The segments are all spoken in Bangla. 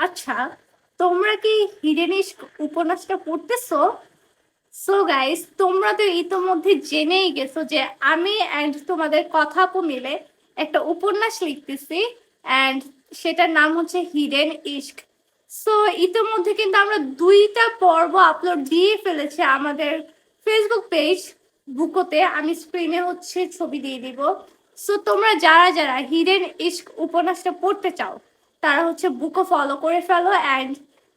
আচ্ছা, তোমরা কি হিডেন ইস্ক উপন্যাসটা পড়তেছো? সো গাইস, তোমরা তো ইতোমধ্যে জেনেই গেছো যে আমি অ্যান্ড তোমাদের কথা আপু মিলে একটা উপন্যাস লিখতেছি, অ্যান্ড সেটার নাম হচ্ছে হিডেন ইস্ক। সো ইতোমধ্যে কিন্তু আমরা 2টা পর্ব আপলোড দিয়ে ফেলেছি আমাদের ফেসবুক পেজ বুকোতে। আমি স্ক্রিনে হচ্ছে ছবি দিয়ে দিব। সো তোমরা যারা যারা হিডেন ইস্ক উপন্যাসটা পড়তে চাও তারা হচ্ছে বুকো ফলো করে ফেলো। অ্যান্ড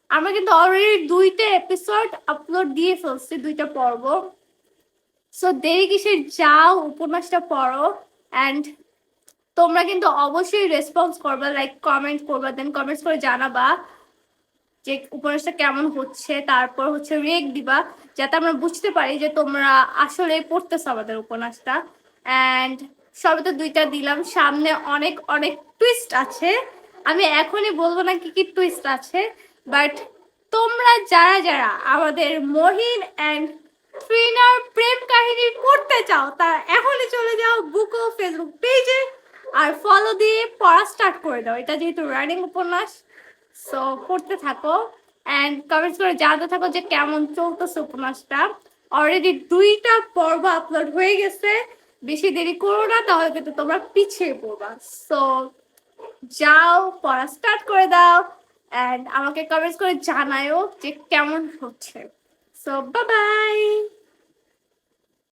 আমরা কিন্তু অলরেডি 2টা এপিসোড আপলোড দিয়ে ফেলছি, 2টা পর্ব। সো দেরি কিসের, যাও উপন্যাসটা পড়ো। অ্যান্ড তোমরা কিন্তু অবশ্যই রেসপন্স করবা, লাইক কমেন্ট করবা, দেন কমেন্টস করে জানাবা যে উপন্যাসটা কেমন হচ্ছে, তারপর হচ্ছে রেক দিবা, যাতে আমরা বুঝতে পারি যে তোমরা আসলে পড়তেছো আমাদের উপন্যাসটা। অ্যান্ড সবে তো 2টা দিলাম, সামনে অনেক অনেক টুইস্ট আছে। আমি এখনই বলবো না কি কি টুইস্ট আছে, বাট তোমরা যারা যারা আমাদের মহিন অ্যান্ড ট্রিনার প্রেম কাহিনী পড়তে চাও তারা এখনই চলে যাও বুকো ফেসবুক পেজে আর ফলো দিয়ে পড়া স্টার্ট করে দাও। এটা যেহেতু রানিং উপন্যাস, সো পড়তে থাকো অ্যান্ড কমেন্টস করে জানাতে থাকো যে কেমন চলতেছে উপন্যাসটা। অলরেডি 2টা পর্ব আপলোড হয়ে গেছে, বেশি দেরি করো না, তাহলে কিন্তু তোমরা পিছিয়ে পড়বা। সো যাও পড়া স্টার্ট করে দাও অ্যান্ড আমাকে কমেন্টস করে জানায়ও যে কেমন হচ্ছে। So bye bye.